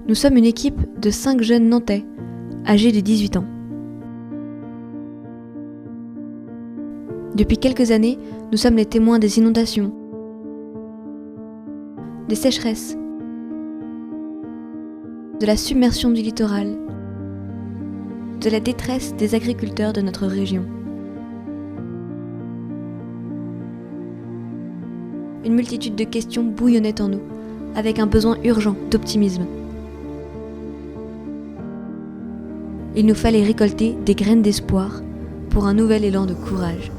Nous sommes une équipe de 5 jeunes Nantais, âgés de 18 ans. Depuis quelques années, nous sommes les témoins des inondations, des sécheresses, de la submersion du littoral, de la détresse des agriculteurs de notre région. Une multitude de questions bouillonnaient en nous, avec un besoin urgent d'optimisme. Il nous fallait récolter des graines d'espoir pour un nouvel élan de courage.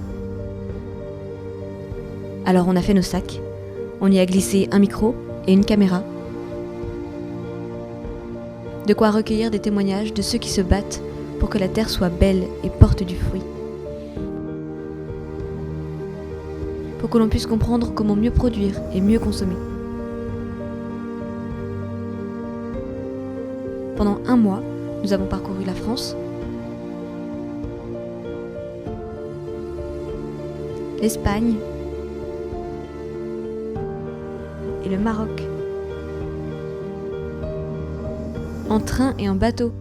Alors on a fait nos sacs, on y a glissé un micro et une caméra. De quoi recueillir des témoignages de ceux qui se battent pour que la terre soit belle et porte du fruit. Pour que l'on puisse comprendre comment mieux produire et mieux consommer. Pendant un mois, nous avons parcouru la France, l'Espagne et le Maroc, en train et en bateau,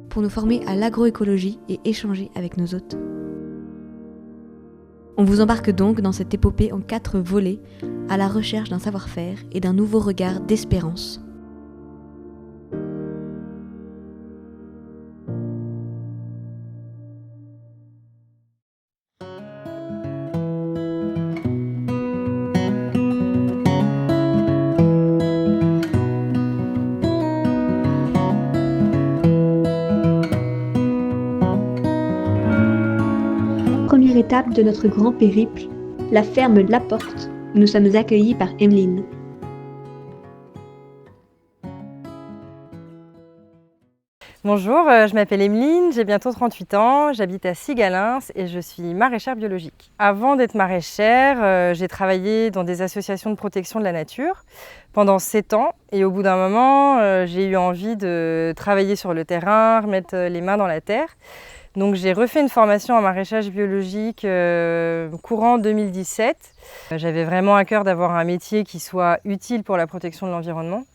pour nous former à l'agroécologie et échanger avec nos hôtes. On vous embarque donc dans cette épopée en 4 volets, à la recherche d'un savoir-faire et d'un nouveau regard d'espérance. Première étape de notre grand périple, la ferme La Porte, où nous sommes accueillis par Emeline. Bonjour, je m'appelle Emeline, j'ai bientôt 38 ans, j'habite à Sigalins et je suis maraîchère biologique. Avant d'être maraîchère, j'ai travaillé dans des associations de protection de la nature pendant 7 ans et au bout d'un moment, j'ai eu envie de travailler sur le terrain, remettre les mains dans la terre. Donc j'ai refait une formation en maraîchage biologique courant 2017. J'avais vraiment à cœur d'avoir un métier qui soit utile pour la protection de l'environnement.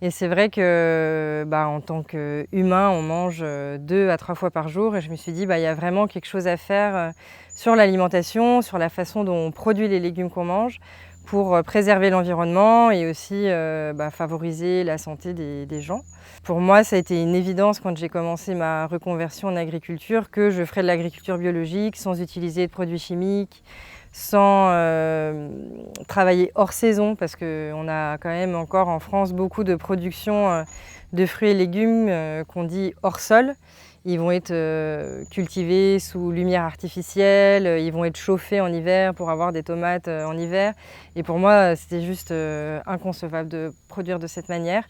Et c'est vrai que en tant qu'humain, on mange 2 à 3 fois par jour et je me suis dit il y a vraiment quelque chose à faire sur l'alimentation, sur la façon dont on produit les légumes qu'on mange pour préserver l'environnement et aussi favoriser la santé des gens. Pour moi, ça a été une évidence quand j'ai commencé ma reconversion en agriculture que je ferais de l'agriculture biologique sans utiliser de produits chimiques, sans travailler hors saison parce qu'on a quand même encore en France beaucoup de production de fruits et légumes qu'on dit hors sol. Ils vont être cultivés sous lumière artificielle, ils vont être chauffés en hiver pour avoir des tomates en hiver. Et pour moi, c'était juste inconcevable de produire de cette manière.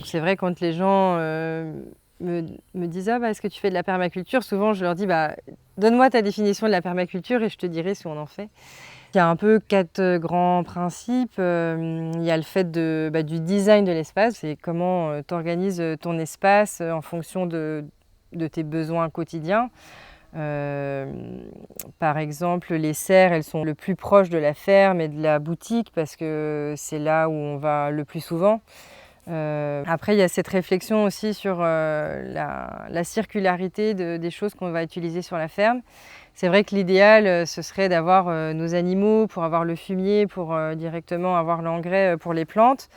C'est vrai quand les gens me disent « Ah est-ce que tu fais de la permaculture ?» Souvent je leur dis « Donne-moi ta définition de la permaculture et je te dirai si on en fait. » Il y a un peu 4 grands principes. Il y a le fait du design de l'espace, c'est comment tu organises ton espace en fonction de tes besoins quotidiens. Par exemple, les serres, elles sont le plus proches de la ferme et de la boutique parce que c'est là où on va le plus souvent. Après, il y a cette réflexion aussi sur la circularité des choses qu'on va utiliser sur la ferme. C'est vrai que l'idéal, ce serait d'avoir nos animaux pour avoir le fumier, pour directement avoir l'engrais pour les plantes.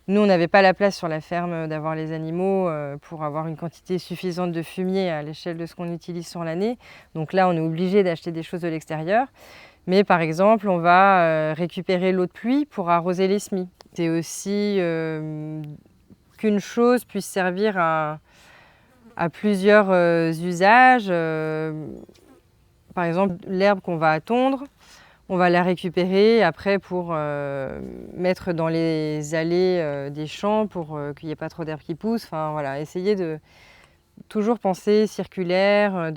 Nous, on n'avait pas la place sur la ferme d'avoir les animaux pour avoir une quantité suffisante de fumier à l'échelle de ce qu'on utilise sur l'année. Donc là, on est obligé d'acheter des choses de l'extérieur. Mais par exemple, on va récupérer l'eau de pluie pour arroser les semis. C'est aussi qu'une chose puisse servir à plusieurs usages. Par exemple, l'herbe qu'on va tondre, on va la récupérer après pour mettre dans les allées des champs pour qu'il n'y ait pas trop d'herbe qui pousse. Enfin, voilà, essayer de toujours penser circulaire,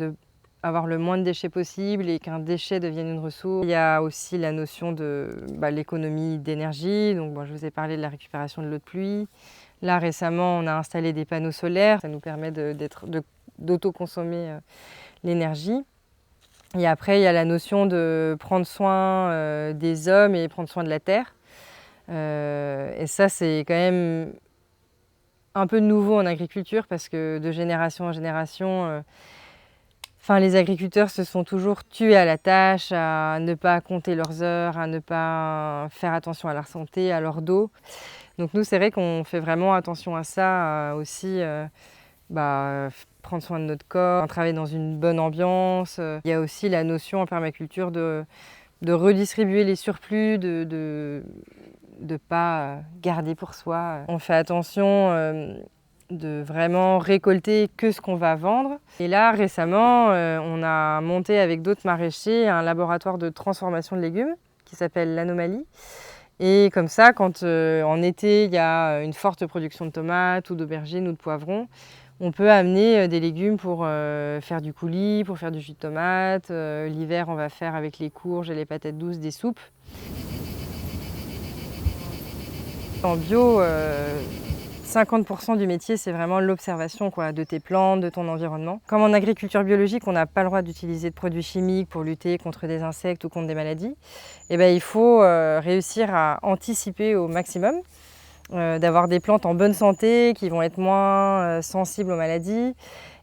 avoir le moins de déchets possible et qu'un déchet devienne une ressource. Il y a aussi la notion de l'économie d'énergie. Donc, je vous ai parlé de la récupération de l'eau de pluie. Là, récemment, on a installé des panneaux solaires. Ça nous permet d'autoconsommer l'énergie. Et après, il y a la notion de prendre soin des hommes et prendre soin de la terre. Et ça, c'est quand même un peu nouveau en agriculture parce que de génération en génération, les agriculteurs se sont toujours tués à la tâche, à ne pas compter leurs heures, à ne pas faire attention à leur santé, à leur dos. Donc nous, c'est vrai qu'on fait vraiment attention à ça aussi. Prendre soin de notre corps, travailler dans une bonne ambiance. Il y a aussi la notion en permaculture de redistribuer les surplus, de ne pas garder pour soi. On fait attention de vraiment récolter que ce qu'on va vendre. Et là, récemment, on a monté avec d'autres maraîchers un laboratoire de transformation de légumes qui s'appelle l'Anomalie. Et comme ça, quand en été, il y a une forte production de tomates ou d'aubergines ou de poivrons, on peut amener des légumes pour faire du coulis, pour faire du jus de tomate. L'hiver, on va faire avec les courges et les patates douces des soupes. En bio, 50% du métier, c'est vraiment l'observation de tes plantes, de ton environnement. Comme en agriculture biologique, on n'a pas le droit d'utiliser de produits chimiques pour lutter contre des insectes ou contre des maladies. Il faut réussir à anticiper au maximum, d'avoir des plantes en bonne santé, qui vont être moins sensibles aux maladies,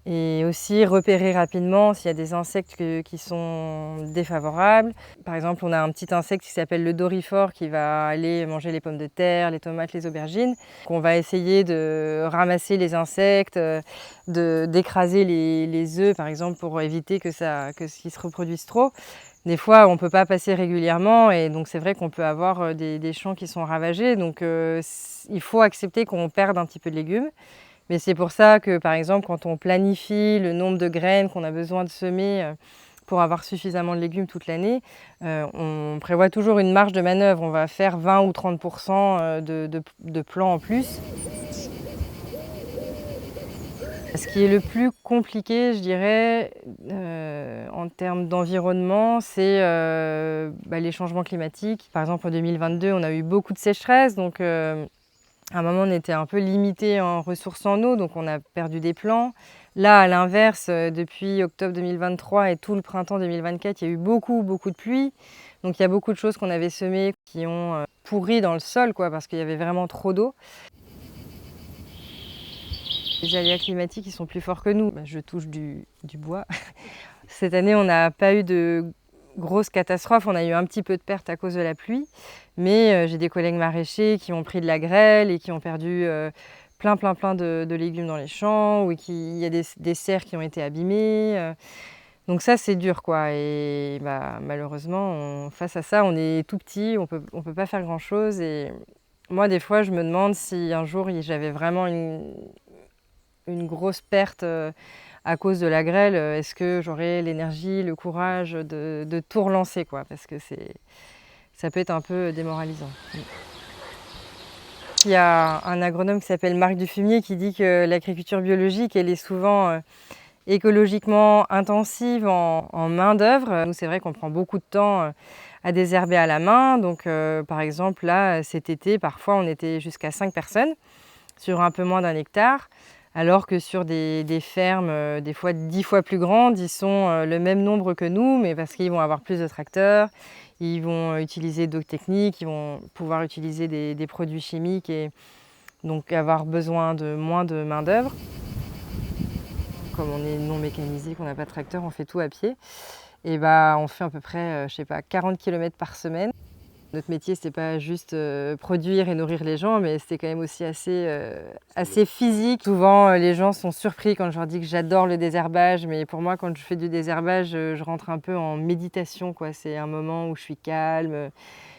et aussi repérer rapidement s'il y a des insectes qui sont défavorables. Par exemple, on a un petit insecte qui s'appelle le doryphore qui va aller manger les pommes de terre, les tomates, les aubergines. On va essayer de ramasser les insectes, d'écraser les œufs par exemple pour éviter qu'ils se reproduisent trop. Des fois, on ne peut pas passer régulièrement et donc c'est vrai qu'on peut avoir des champs qui sont ravagés. Donc il faut accepter qu'on perde un petit peu de légumes. Mais c'est pour ça que, par exemple, quand on planifie le nombre de graines qu'on a besoin de semer pour avoir suffisamment de légumes toute l'année, on prévoit toujours une marge de manœuvre. On va faire 20 ou 30% de plants en plus. Ce qui est le plus compliqué, je dirais, en termes d'environnement, c'est les changements climatiques. Par exemple, en 2022, on a eu beaucoup de sécheresse, donc à un moment, on était un peu limité en ressources en eau, donc on a perdu des plants. Là, à l'inverse, depuis octobre 2023 et tout le printemps 2024, il y a eu beaucoup de pluie. Donc il y a beaucoup de choses qu'on avait semées qui ont pourri dans le sol, parce qu'il y avait vraiment trop d'eau. Les aléas climatiques, ils sont plus forts que nous. Je touche du bois. Cette année, on n'a pas eu de grosses catastrophes. On a eu un petit peu de pertes à cause de la pluie. Mais j'ai des collègues maraîchers qui ont pris de la grêle et qui ont perdu plein de légumes dans les champs. Ou il y a des serres qui ont été abîmées. Donc ça, c'est dur, Et malheureusement, face à ça, on est tout petit. On peut pas faire grand-chose. Et moi, des fois, je me demande si un jour, j'avais vraiment une grosse perte à cause de la grêle, est-ce que j'aurais l'énergie, le courage de tout relancer, parce que ça peut être un peu démoralisant. Il y a un agronome qui s'appelle Marc Dufumier qui dit que l'agriculture biologique, elle est souvent écologiquement intensive en main-d'œuvre. Nous, c'est vrai qu'on prend beaucoup de temps à désherber à la main. Donc, par exemple, là, cet été, parfois, on était jusqu'à 5 personnes sur un peu moins d'1 hectare. Alors que sur des fermes, des fois 10 fois plus grandes, ils sont le même nombre que nous, mais parce qu'ils vont avoir plus de tracteurs, ils vont utiliser d'autres techniques, ils vont pouvoir utiliser des produits chimiques et donc avoir besoin de moins de main-d'œuvre. Comme on est non mécanisé, qu'on n'a pas de tracteur, on fait tout à pied. Et on fait à peu près, 40 km par semaine. Notre métier, c'est pas juste produire et nourrir les gens, mais c'est quand même aussi assez physique. Souvent, les gens sont surpris quand je leur dis que j'adore le désherbage, mais pour moi, quand je fais du désherbage, je rentre un peu en méditation, C'est un moment où je suis calme,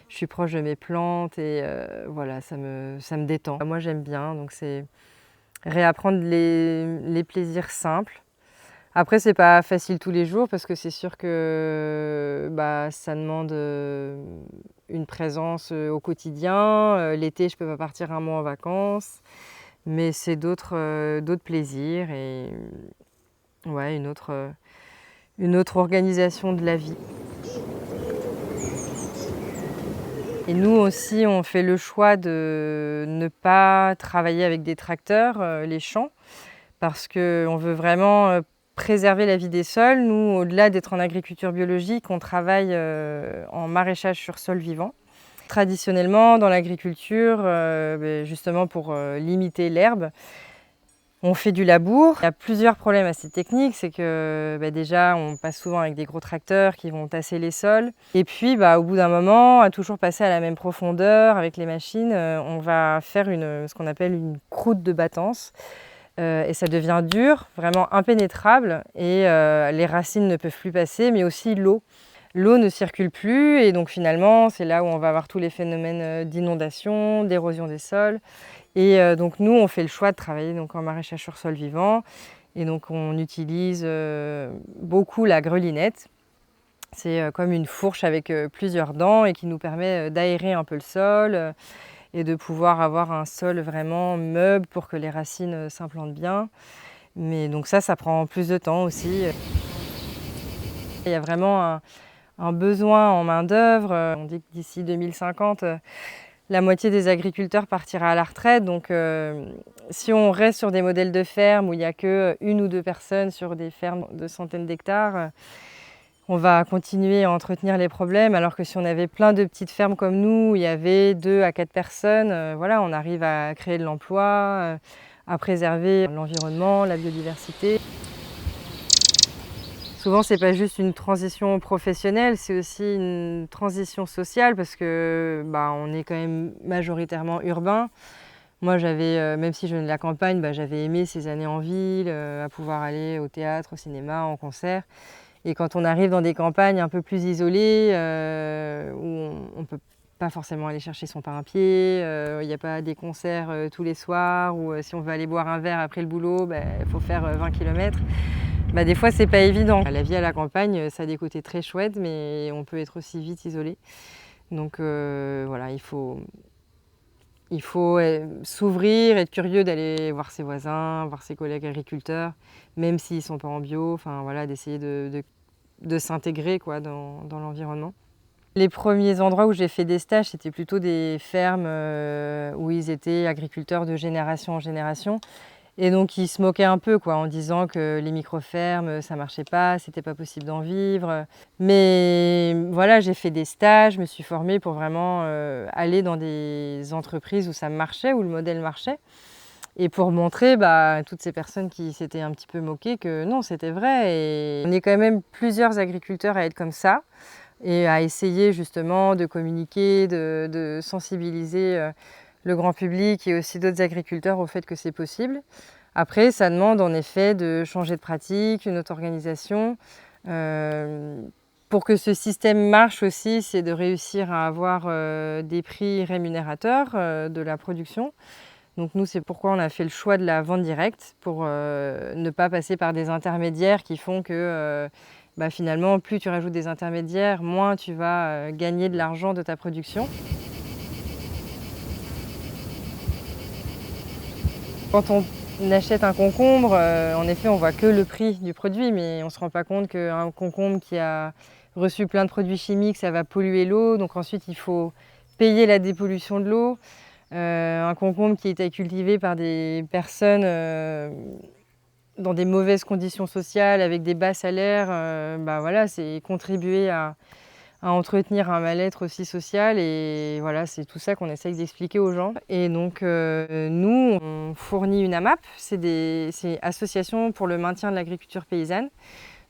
je suis proche de mes plantes et voilà, ça me détend. Moi, j'aime bien, donc c'est réapprendre les plaisirs simples. Après, c'est pas facile tous les jours parce que c'est sûr que ça demande une présence au quotidien. L'été, je peux pas partir un mois en vacances, mais c'est d'autres plaisirs et une autre organisation de la vie. Et nous aussi, on fait le choix de ne pas travailler avec des tracteurs, les champs, parce qu'on veut vraiment préserver la vie des sols, nous, au-delà d'être en agriculture biologique, on travaille en maraîchage sur sol vivant. Traditionnellement, dans l'agriculture, justement pour limiter l'herbe, on fait du labour. Il y a plusieurs problèmes à cette technique, c'est que déjà on passe souvent avec des gros tracteurs qui vont tasser les sols. Et puis au bout d'un moment, à toujours passer à la même profondeur avec les machines, on va faire ce qu'on appelle une croûte de battance. Et ça devient dur, vraiment impénétrable, et les racines ne peuvent plus passer, mais aussi l'eau. L'eau ne circule plus et donc finalement c'est là où on va avoir tous les phénomènes d'inondation, d'érosion des sols. Et donc nous on fait le choix de travailler donc en maraîchage sur sol vivant et donc on utilise beaucoup la grelinette. C'est comme une fourche avec plusieurs dents et qui nous permet d'aérer un peu le sol et de pouvoir avoir un sol vraiment meuble pour que les racines s'implantent bien. Mais donc ça prend plus de temps aussi. Il y a vraiment un besoin en main-d'œuvre. On dit que d'ici 2050, la moitié des agriculteurs partira à la retraite. Donc, si on reste sur des modèles de ferme où il n'y a que 1 ou 2 personnes sur des fermes de centaines d'hectares, on va continuer à entretenir les problèmes. Alors que si on avait plein de petites fermes comme nous, où il y avait 2 à 4 personnes, voilà, on arrive à créer de l'emploi, à préserver l'environnement, la biodiversité. Souvent, ce n'est pas juste une transition professionnelle, c'est aussi une transition sociale parce que on est quand même majoritairement urbain. Moi, même si je venais de la campagne, j'avais aimé ces années en ville, à pouvoir aller au théâtre, au cinéma, en concert. Et quand on arrive dans des campagnes un peu plus isolées, où on ne peut pas forcément aller chercher son pain à pied, il n'y a pas des concerts tous les soirs, ou si on veut aller boire un verre après le boulot, il faut faire 20 km. Des fois, c'est pas évident. La vie à la campagne, ça a des côtés très chouettes, mais on peut être aussi vite isolé. Donc voilà, il faut s'ouvrir, être curieux d'aller voir ses voisins, voir ses collègues agriculteurs, même s'ils ne sont pas en bio, voilà, d'essayer de s'intégrer dans l'environnement. Les premiers endroits où j'ai fait des stages, c'était plutôt des fermes où ils étaient agriculteurs de génération en génération. Et donc ils se moquaient un peu en disant que les micro-fermes, ça marchait pas, c'était pas possible d'en vivre. Mais voilà, j'ai fait des stages, je me suis formée pour vraiment aller dans des entreprises où ça marchait, où le modèle marchait. Et pour montrer à toutes ces personnes qui s'étaient un petit peu moquées que non, c'était vrai. Et on est quand même plusieurs agriculteurs à être comme ça et à essayer justement de communiquer, de sensibiliser le grand public et aussi d'autres agriculteurs au fait que c'est possible. Après, ça demande en effet de changer de pratique, une autre organisation. Pour que ce système marche aussi, c'est de réussir à avoir des prix rémunérateurs de la production. Donc nous, c'est pourquoi on a fait le choix de la vente directe, pour ne pas passer par des intermédiaires qui font que finalement, plus tu rajoutes des intermédiaires, moins tu vas gagner de l'argent de ta production. Quand on achète un concombre, en effet, on voit que le prix du produit, mais on ne se rend pas compte qu'un concombre qui a reçu plein de produits chimiques, ça va polluer l'eau. Donc ensuite, il faut payer la dépollution de l'eau. Un concombre qui a été cultivé par des personnes dans des mauvaises conditions sociales, avec des bas salaires, voilà, c'est contribuer à entretenir un mal-être aussi social, et voilà, c'est tout ça qu'on essaye d'expliquer aux gens. Et donc nous, on fournit une AMAP, c'est Association pour le maintien de l'agriculture paysanne.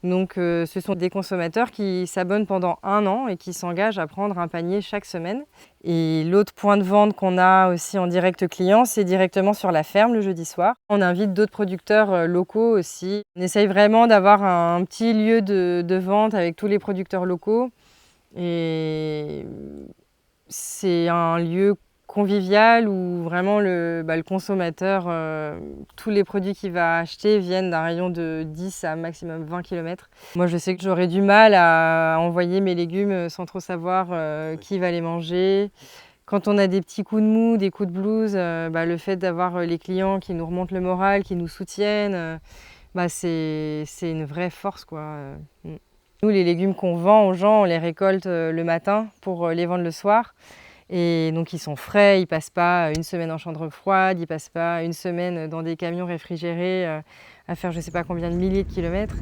Donc ce sont des consommateurs qui s'abonnent pendant 1 an et qui s'engagent à prendre un panier chaque semaine. Et l'autre point de vente qu'on a aussi en direct client, c'est directement sur la ferme le jeudi soir. On invite d'autres producteurs locaux aussi. On essaye vraiment d'avoir un petit lieu de vente avec tous les producteurs locaux. Et c'est un lieu convivial où vraiment le consommateur, tous les produits qu'il va acheter viennent d'un rayon de 10 à maximum 20 km. Moi, je sais que j'aurais du mal à envoyer mes légumes sans trop savoir qui va les manger. Quand on a des petits coups de mou, des coups de blues, le fait d'avoir les clients qui nous remontent le moral, qui nous soutiennent, c'est une vraie force, quoi. Nous, les légumes qu'on vend aux gens, on les récolte le matin pour les vendre le soir. Et donc ils sont frais, ils ne passent pas 1 semaine en chambre froide, ils ne passent pas 1 semaine dans des camions réfrigérés à faire je ne sais pas combien de milliers de kilomètres.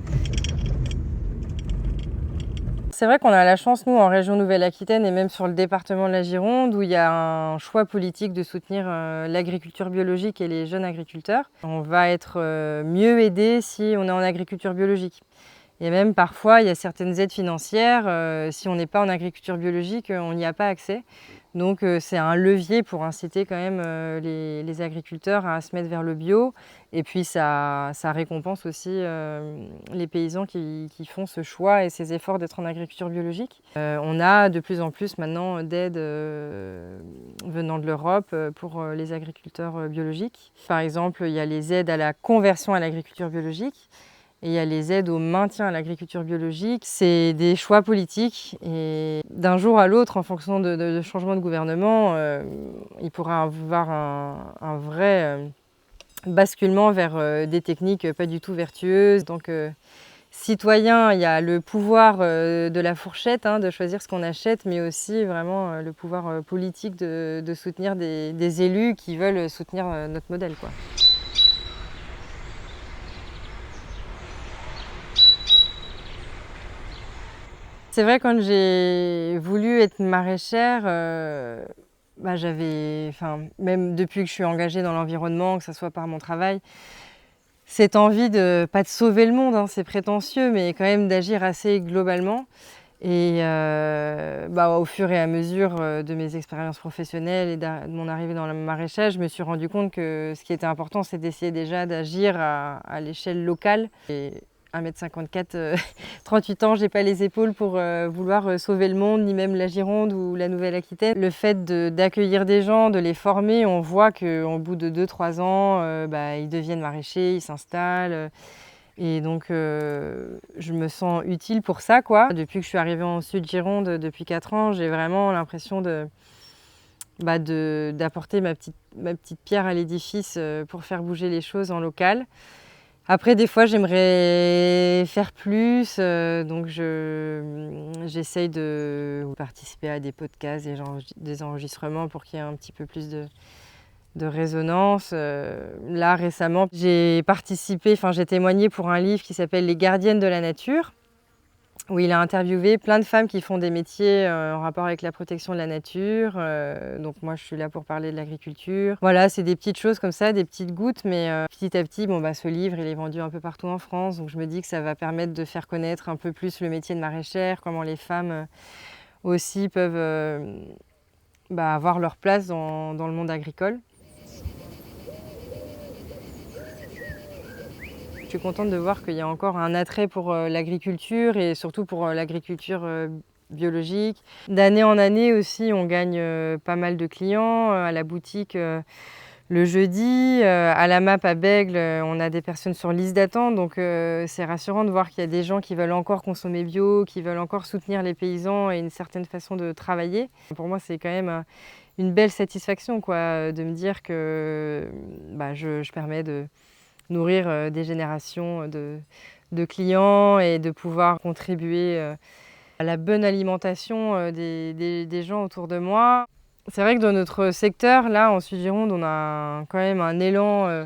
C'est vrai qu'on a la chance, nous, en région Nouvelle-Aquitaine et même sur le département de la Gironde, où il y a un choix politique de soutenir l'agriculture biologique et les jeunes agriculteurs. On va être mieux aidé si on est en agriculture biologique. Et même parfois, il y a certaines aides financières, si on n'est pas en agriculture biologique, on n'y a pas accès. Donc c'est un levier pour inciter quand même les agriculteurs à se mettre vers le bio. Et puis ça récompense aussi les paysans qui font ce choix et ces efforts d'être en agriculture biologique. On a de plus en plus maintenant d'aides venant de l'Europe pour les agriculteurs biologiques. Par exemple, il y a les aides à la conversion à l'agriculture biologique. Et il y a les aides au maintien à l'agriculture biologique. C'est des choix politiques et d'un jour à l'autre, en fonction de changement de gouvernement, il pourra avoir un vrai basculement vers des techniques pas du tout vertueuses. Donc, citoyen, il y a le pouvoir de la fourchette, de choisir ce qu'on achète, mais aussi vraiment le pouvoir politique de soutenir des élus qui veulent soutenir notre modèle, quoi. C'est vrai, quand j'ai voulu être maraîchère, même depuis que je suis engagée dans l'environnement, que ce soit par mon travail, cette envie pas de sauver le monde, c'est prétentieux, mais quand même d'agir assez globalement. Et au fur et à mesure de mes expériences professionnelles et de mon arrivée dans le maraîchage, je me suis rendu compte que ce qui était important, c'est d'essayer déjà d'agir à l'échelle locale. Et 1m54, 38 ans, j'ai pas les épaules pour vouloir sauver le monde, ni même la Gironde ou la Nouvelle-Aquitaine. Le fait d'accueillir des gens, de les former, on voit qu'au bout de 2-3 ans, ils deviennent maraîchers, ils s'installent. Et donc, je me sens utile pour ça, quoi. Depuis que je suis arrivée en Sud-Gironde, depuis 4 ans, j'ai vraiment l'impression d'apporter ma petite pierre à l'édifice pour faire bouger les choses en local. Après, des fois, j'aimerais faire plus, donc j'essaye de participer à des podcasts, des enregistrements pour qu'il y ait un petit peu plus de résonance. Là, récemment, j'ai témoigné pour un livre qui s'appelle « Les gardiennes de la nature », où il a interviewé plein de femmes qui font des métiers en rapport avec la protection de la nature. Donc moi, je suis là pour parler de l'agriculture. Voilà, c'est des petites choses comme ça, des petites gouttes, mais petit à petit, ce livre, il est vendu un peu partout en France. Donc je me dis que ça va permettre de faire connaître un peu plus le métier de maraîchère, comment les femmes aussi peuvent avoir leur place dans le monde agricole. Je suis contente de voir qu'il y a encore un attrait pour l'agriculture et surtout pour l'agriculture biologique. D'année en année aussi, on gagne pas mal de clients à la boutique le jeudi. À la MAP à Bègles, on a des personnes sur liste d'attente, donc c'est rassurant de voir qu'il y a des gens qui veulent encore consommer bio, qui veulent encore soutenir les paysans et une certaine façon de travailler. Pour moi, c'est quand même une belle satisfaction, quoi, de me dire que je permets de nourrir des générations de clients et de pouvoir contribuer à la bonne alimentation des gens autour de moi. C'est vrai que dans notre secteur, là, en Sud-Gironde, on a quand même un élan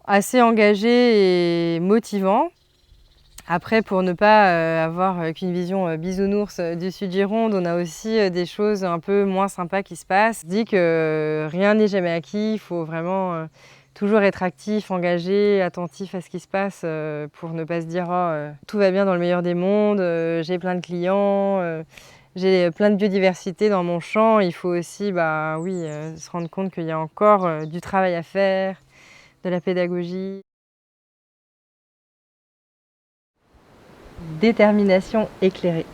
assez engagé et motivant. Après, pour ne pas avoir qu'une vision bisounours du Sud-Gironde, on a aussi des choses un peu moins sympas qui se passent. Je dis que rien n'est jamais acquis, il faut vraiment toujours être actif, engagé, attentif à ce qui se passe pour ne pas se dire tout va bien dans le meilleur des mondes, j'ai plein de clients, j'ai plein de biodiversité dans mon champ. Il faut aussi se rendre compte qu'il y a encore du travail à faire, de la pédagogie. Détermination éclairée.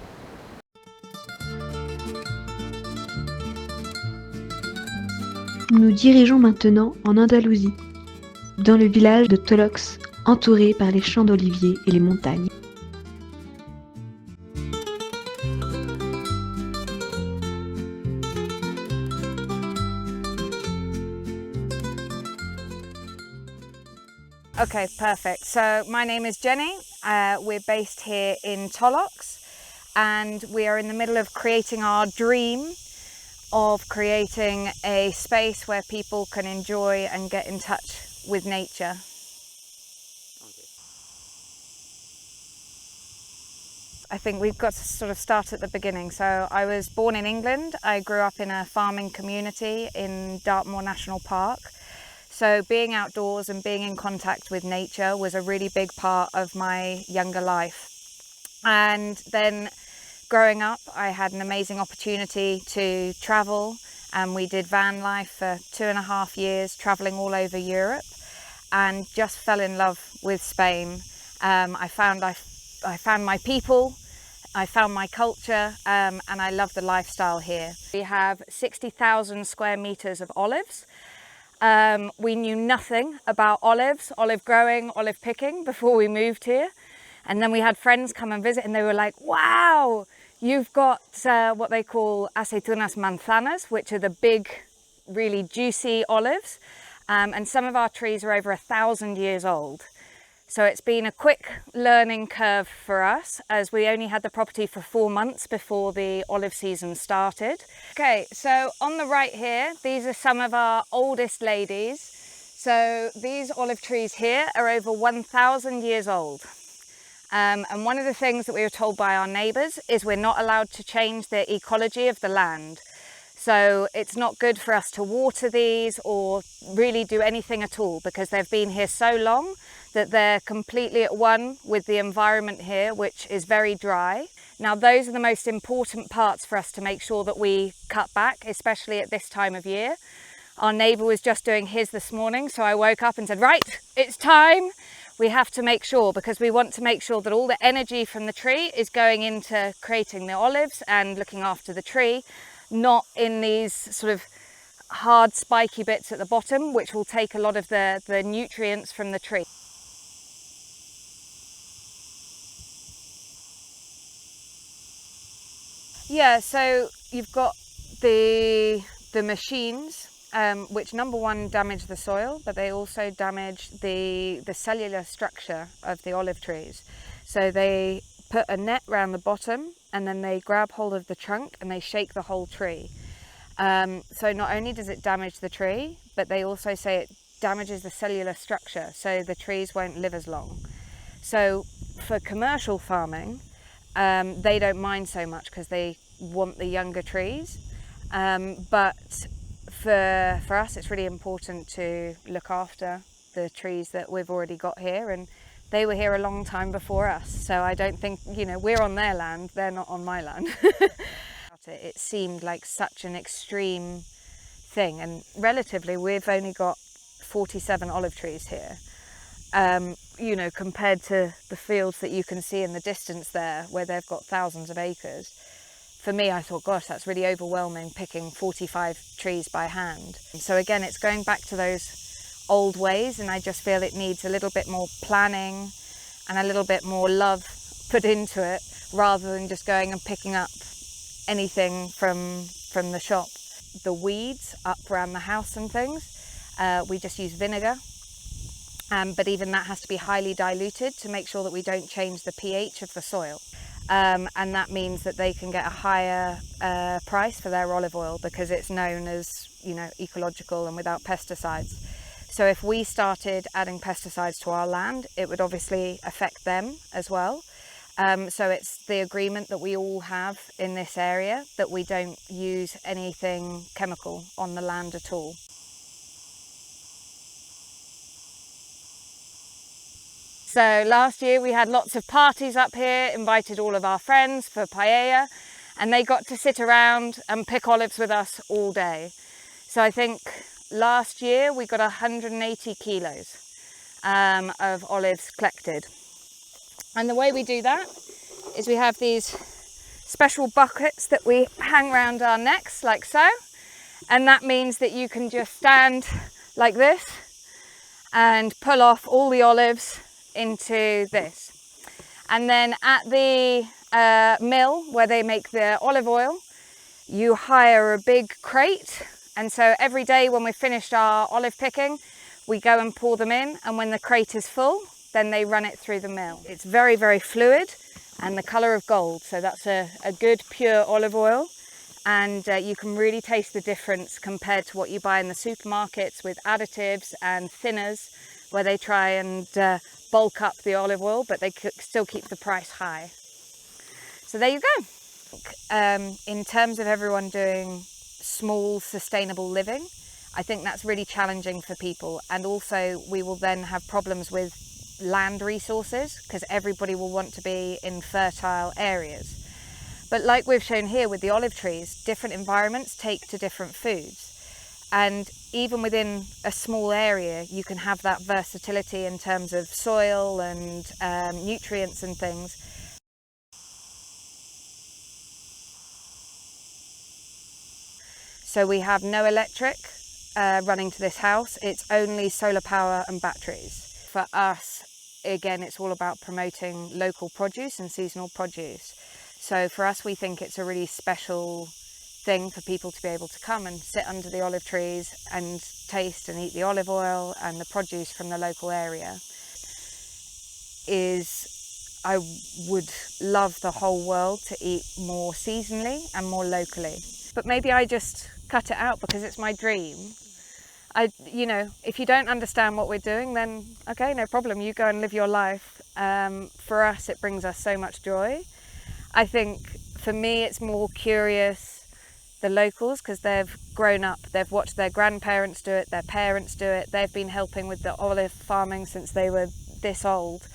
Nous nous dirigeons maintenant en Andalousie, dans le village de Tolox, entouré par les champs d'oliviers et les montagnes. Okay, perfect. So my name is Jenny. We're based here in Tolox, and we are in the middle of creating our dream of creating a space where people can enjoy and get in touch with nature. I think we've got to sort of start at the beginning. So I was born in England. I grew up in a farming community in Dartmoor National Park. So being outdoors and being in contact with nature was a really big part of my younger life. And then growing up, I had an amazing opportunity to travel, and we did van life for 2.5 years, traveling all over Europe, and just fell in love with Spain. I found my people, I found my culture, and I love the lifestyle here. We have 60,000 square meters of olives. We knew nothing about olive growing, olive picking before we moved here. And then we had friends come and visit and they were like, wow, you've got what they call aceitunas manzanas, which are the big, really juicy olives. And some of our trees are over 1,000 years old. So it's been a quick learning curve for us, as we only had the property for 4 months before the olive season started. Okay, so on the right here, these are some of our oldest ladies. So these olive trees here are over 1,000 years old. And one of the things that we were told by our neighbours is we're not allowed to change the ecology of the land. So it's not good for us to water these or really do anything at all, because they've been here so long that they're completely at one with the environment here, which is very dry. Now, those are the most important parts for us to make sure that we cut back, especially at this time of year. Our neighbour was just doing his this morning, so I woke up and said, right, it's time. We have to make sure, because we want to make sure that all the energy from the tree is going into creating the olives and looking after the tree, not in these sort of hard spiky bits at the bottom, which will take a lot of the nutrients from the tree. Yeah, so you've got the machines, which number one damage the soil, but they also damage the cellular structure of the olive trees. So they put a net around the bottom and then they grab hold of the trunk and they shake the whole tree. So not only does it damage the tree, but they also say it damages the cellular structure, so the trees won't live as long. So for commercial farming, they don't mind so much because they want the younger trees. But for us, it's really important to look after the trees that we've already got here, and they were here a long time before us. So I don't think, you know, we're on their land, they're not on my land. It seemed like such an extreme thing, and relatively we've only got 47 olive trees here. You know, compared to the fields that you can see in the distance there, where they've got thousands of acres. For me, I thought, gosh, that's really overwhelming, picking 45 trees by hand. So again, it's going back to those old ways, and I just feel it needs a little bit more planning and a little bit more love put into it, rather than just going and picking up anything from the shop. The weeds up around the house and things, we just use vinegar. But even that has to be highly diluted to make sure that we don't change the pH of the soil. And that means that they can get a higher price for their olive oil, because it's known as, you know, ecological and without pesticides. So if we started adding pesticides to our land, it would obviously affect them as well. So it's the agreement that we all have in this area that we don't use anything chemical on the land at all. So last year we had lots of parties up here, invited all of our friends for paella, and they got to sit around and pick olives with us all day. So I think last year we got 180 kilos of olives collected. And the way we do that is we have these special buckets that we hang around our necks like so. And that means that you can just stand like this and pull off all the olives into this. And then at the mill where they make the olive oil, you hire a big crate. And so every day when we've finished our olive picking, we go and pour them in. And when the crate is full, then they run it through the mill. It's very, very fluid and the colour of gold. So that's a good pure olive oil. And you can really taste the difference compared to what you buy in the supermarkets with additives and thinners, where they try and bulk up the olive oil, but they still keep the price high. So there you go. In terms of everyone doing small, sustainable living, I think that's really challenging for people. And also we will then have problems with land resources because everybody will want to be in fertile areas. But like we've shown here with the olive trees, different environments take to different foods. And even within a small area, you can have that versatility in terms of soil and nutrients and things. So we have no electric running to this house. It's only solar power and batteries. For us, again, it's all about promoting local produce and seasonal produce. So for us, we think it's a really special thing for people to be able to come and sit under the olive trees and taste and eat the olive oil and the produce from the local area. I would love the whole world to eat more seasonally and more locally. But maybe I just cut it out because it's my dream. You know, if you don't understand what we're doing, then okay, no problem, you go and live your life. For us, it brings us so much joy. I think for me, it's more curious, the locals, because they've grown up, they've watched their grandparents do it, their parents do it, they've been helping with the olive farming since they were this old.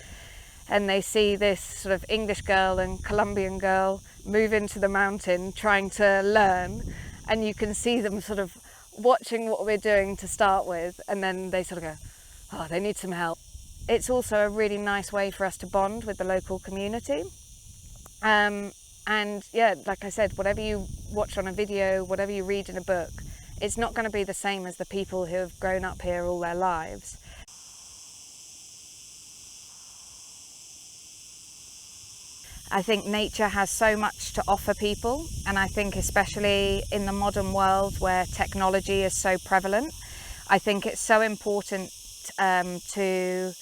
And they see this sort of English girl and Colombian girl move into the mountain trying to learn, and you can see them sort of watching what we're doing to start with, and then they sort of go, oh, they need some help. It's also a really nice way for us to bond with the local community. And yeah, like I said, whatever you watch on a video, whatever you read in a book, it's not going to be the same as the people who have grown up here all their lives. I think nature has so much to offer people, and I think especially in the modern world where technology is so prevalent, I think it's so important to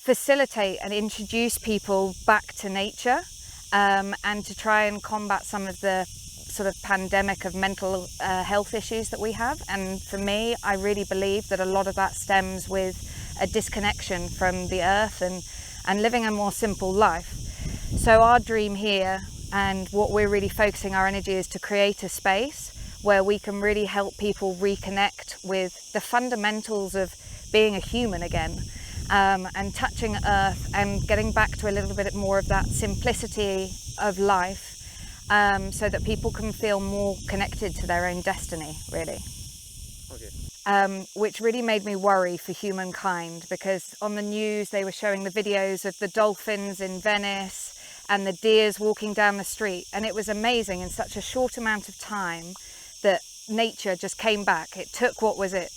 facilitate and introduce people back to nature, and to try and combat some of the sort of pandemic of mental health issues that we have. And for me, I really believe that a lot of that stems with a disconnection from the earth and living a more simple life. So our dream here, and what we're really focusing our energy, is to create a space where we can really help people reconnect with the fundamentals of being a human again, and touching earth and getting back to a little bit more of that simplicity of life, so that people can feel more connected to their own destiny, really. Okay. Which really made me worry for humankind, because on the news they were showing the videos of the dolphins in Venice and the deers walking down the street, and it was amazing in such a short amount of time that nature just came back. It took what was it,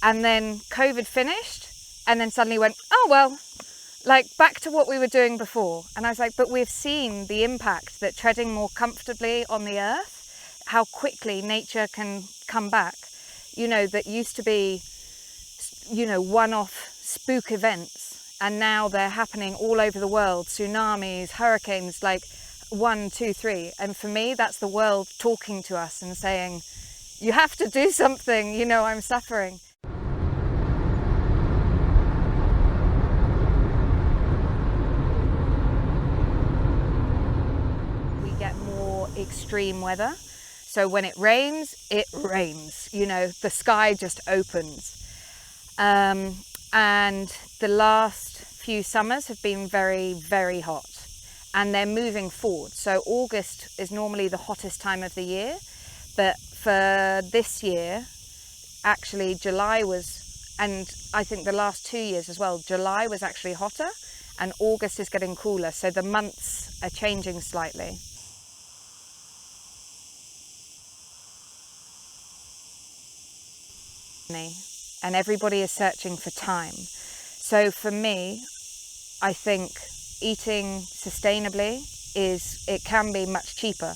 and then COVID finished, and then suddenly went, oh well, like back to what we were doing before. And I was like, but we've seen the impact that treading more comfortably on the earth, how quickly nature can come back. You know, that used to be, you know, one-off spook events, and now they're happening all over the world. Tsunamis, hurricanes, like 1, 2, 3. And for me, that's the world talking to us and saying, you have to do something, you know, I'm suffering. We get more extreme weather. So when it rains, you know, the sky just opens. And the last few summers have been very, very hot, and they're moving forward. So August is normally the hottest time of the year, but for this year, actually July was, and I think the last 2 years as well, July was actually hotter and August is getting cooler. So the months are changing slightly. And everybody is searching for time. So for me, I think eating sustainably it can be much cheaper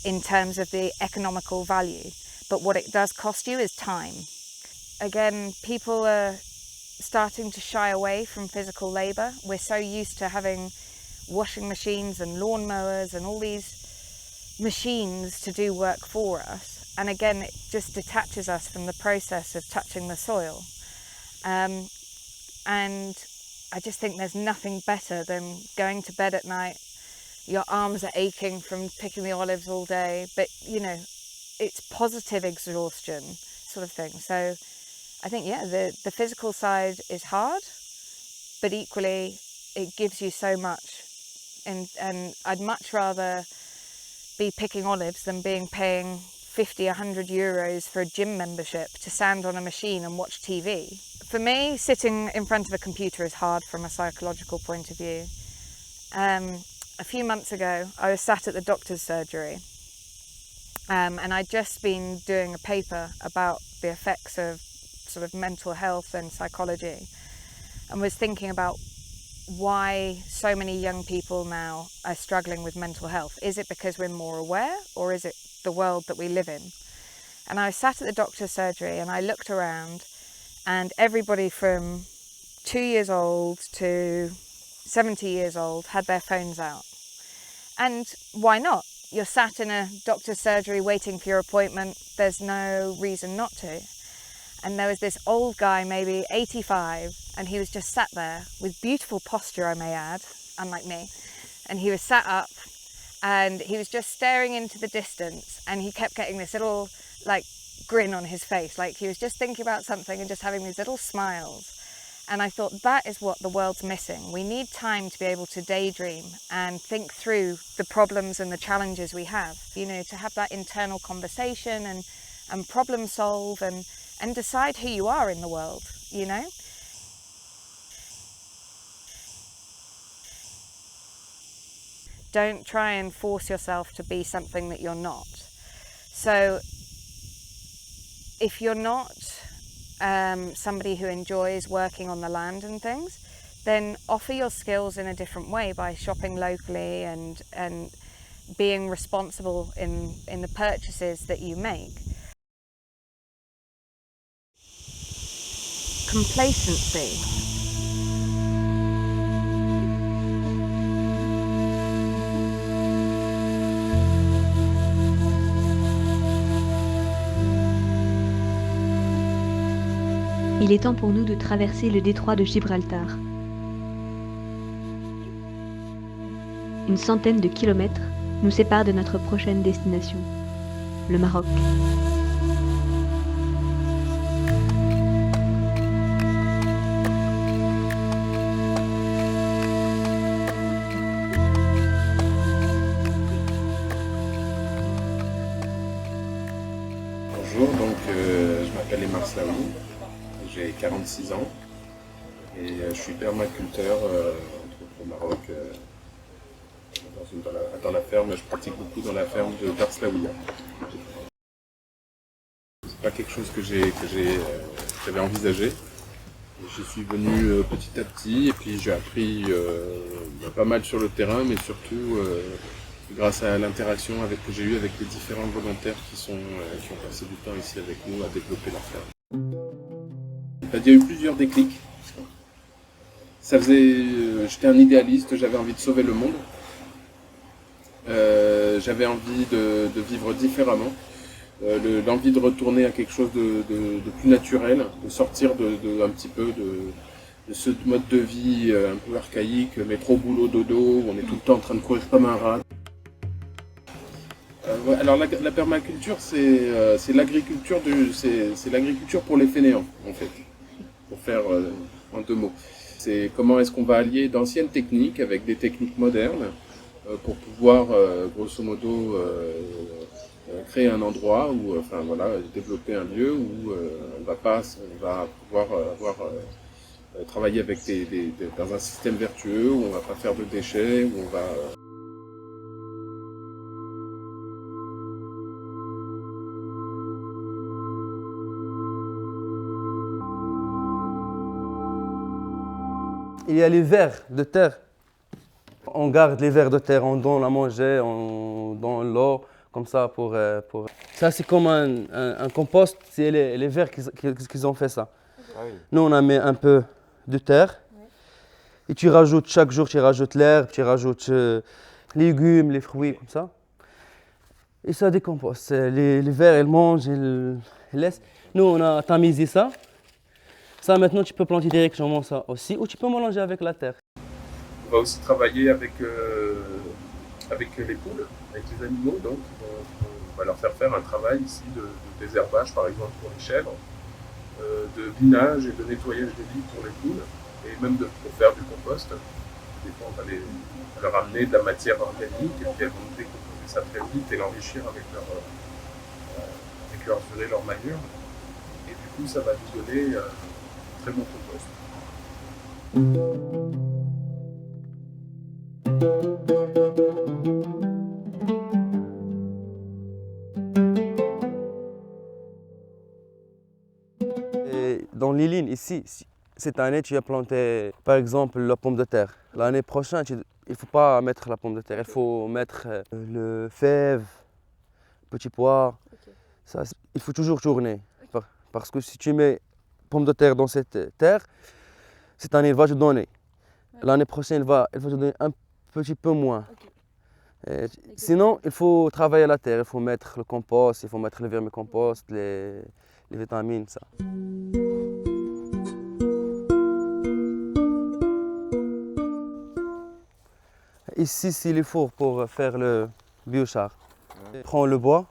in terms of the economical value, but what it does cost you is time. Again, people are starting to shy away from physical labor. We're so used to having washing machines and lawnmowers and all these machines to do work for us. And again, it just detaches us from the process of touching the soil. And I just think there's nothing better than going to bed at night, your arms are aching from picking the olives all day, but you know, it's positive exhaustion sort of thing. So I think, yeah, the physical side is hard, but equally it gives you so much. And I'd much rather be picking olives than paying 50, 100 euros for a gym membership to stand on a machine and watch TV. For me, sitting in front of a computer is hard from a psychological point of view. A few months ago, I was sat at the doctor's surgery, and I'd just been doing a paper about the effects of sort of mental health and psychology, and was thinking about why so many young people now are struggling with mental health. Is it because we're more aware, or is it the world that we live in? And I was sat at the doctor's surgery and I looked around, and everybody from 2 years old to 70 years old had their phones out. And why not? You're sat in a doctor's surgery waiting for your appointment. There's no reason not to. And there was this old guy, maybe 85, and he was just sat there with beautiful posture, I may add, unlike me. And he was sat up and he was just staring into the distance, and he kept getting this little like grin on his face, like he was just thinking about something and just having these little smiles. And I thought, that is what the world's missing. We need time to be able to daydream and think through the problems and the challenges we have, you know, to have that internal conversation and problem solve and decide who you are in the world, you know? Don't try and force yourself to be something that you're not. So if you're not somebody who enjoys working on the land and things, then offer your skills in a different way by shopping locally and being responsible in the purchases that you make. Complacency. Il est temps pour nous de traverser le détroit de Gibraltar. Une centaine de kilomètres nous séparent de notre prochaine destination, le Maroc. Bonjour, donc je m'appelle Emar Slaoui, j'ai 46 ans et je suis permaculteur au Maroc. Dans la ferme, je pratique beaucoup dans la ferme de Darslaouia. C'est pas quelque chose que j'avais envisagé. J'y suis venu petit à petit et puis j'ai appris pas mal sur le terrain, mais surtout grâce à l'interaction que j'ai eue avec les différents volontaires qui ont passé du temps ici avec nous à développer la ferme. Il y a eu plusieurs déclics. J'étais un idéaliste, j'avais envie de sauver le monde. J'avais envie de vivre différemment, l'envie de retourner à quelque chose de plus naturel, de sortir un petit peu de ce mode de vie un peu archaïque, métro, boulot, dodo, où on est tout le temps en train de courir comme un rat. Alors la permaculture, c'est l'agriculture pour les fainéants, en fait, pour faire en 2 mots. C'est comment est-ce qu'on va allier d'anciennes techniques avec des techniques modernes pour pouvoir, grosso modo, créer un endroit où, développer un lieu où on va pouvoir travailler avec dans un système vertueux, où on va pas faire de déchets, où on va... Il y a les vers de terre. On garde les vers de terre, on donne à manger, on donne l'eau, comme ça pour... Ça, c'est comme un compost, c'est les vers qu'ils ont fait ça. Ah oui. Nous, on a mis un peu de terre, et tu rajoutes chaque jour, tu rajoutes l'herbe, tu rajoutes les légumes, les fruits, comme ça. Et ça décompose. Les vers, ils mangent, ils laissent. Nous, on a tamisé ça. Ça, maintenant, tu peux planter directement ça aussi, ou tu peux mélanger avec la terre. On va aussi travailler avec avec les poules, avec les animaux. Donc on va leur faire un travail ici de désherbage par exemple pour les chèvres, de binage et de nettoyage des lits pour les poules, et même pour faire du compost. Des fois on va leur amener de la matière organique et puis elles vont décomposer ça très vite et l'enrichir avec leur urée, leur manure. Et du coup ça va nous donner un très bon compost. Et dans les lignes ici, cette année tu as planté par exemple la pomme de terre. L'année prochaine, il ne faut pas mettre la pomme de terre, il faut mettre le fève, petit pois. Ça, il faut toujours tourner. Parce que si tu mets pomme de terre dans cette terre, cette année elle va te donner. L'année prochaine elle va te donner un petit peu moins. Sinon, il faut travailler la terre, il faut mettre le compost, il faut mettre le vermicompost, les vitamines, ça. Ici, c'est le four pour faire le biochar. Tu prends le bois,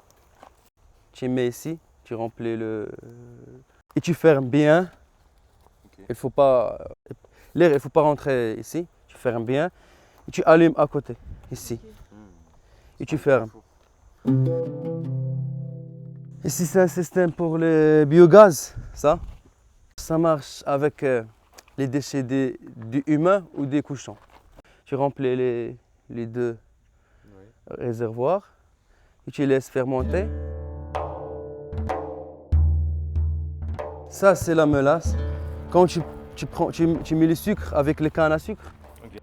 tu mets ici, tu remplis et tu fermes bien. Il faut pas... L'air, il ne faut pas rentrer ici. Tu fermes bien et tu allumes à côté, ici. Et tu fermes. Ici, c'est un système pour le biogaz, ça. Ça marche avec les déchets du humain ou des cochons. Tu remplis les deux réservoirs et tu laisses fermenter. Ça, c'est la mélasse. Quand tu mets le sucre avec le canne à sucre. Okay.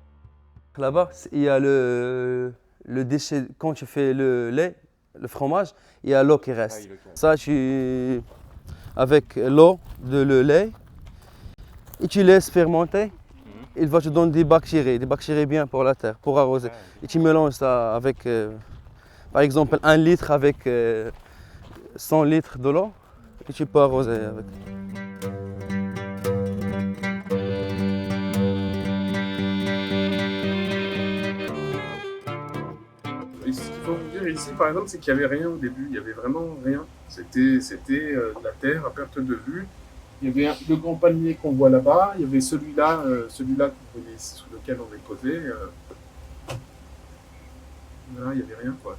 Là-bas, il y a le déchet. Quand tu fais le lait, le fromage, il y a l'eau qui reste. Ça, avec l'eau de le lait, et tu laisses fermenter. Il va te donner des bactéries bien pour la terre, pour arroser. Et tu mélanges ça avec, par exemple, 1 litre avec 100 litres de l'eau, et tu peux arroser avec. Ce qu'il faut vous dire ici, par exemple, c'est qu'il n'y avait rien au début, il n'y avait vraiment rien. C'était de la terre à perte de vue. Il y avait le grand palmier qu'on voit là-bas, il y avait celui-là que vous voyez ici, sous lequel on est posé. Là, il n'y avait rien, quoi.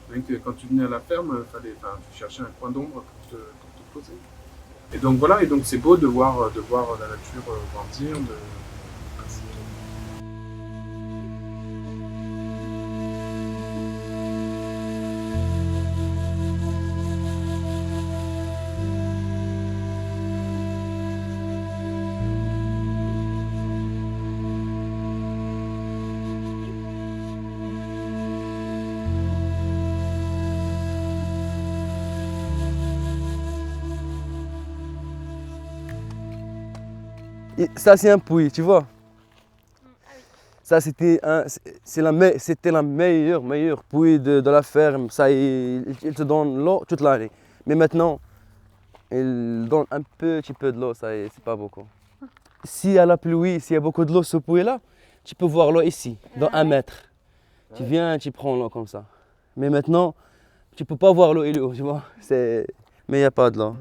Donc, quand tu venais à la ferme, tu cherchais un coin d'ombre pour te poser. Et donc voilà, et donc c'est beau de voir la nature grandir. Et ça, c'est un puits, tu vois. Ça, c'était la meilleure puits de la ferme. Ça, il te donne l'eau toute l'année. Mais maintenant, il donne un petit peu de l'eau, ça, c'est pas beaucoup. S'il y a la pluie, s'il y a beaucoup de l'eau ce puits-là, tu peux voir l'eau ici, dans 1 mètre. Tu viens, tu prends l'eau comme ça. Mais maintenant, tu peux pas voir l'eau, il est haut, tu vois. Mais il n'y a pas de l'eau.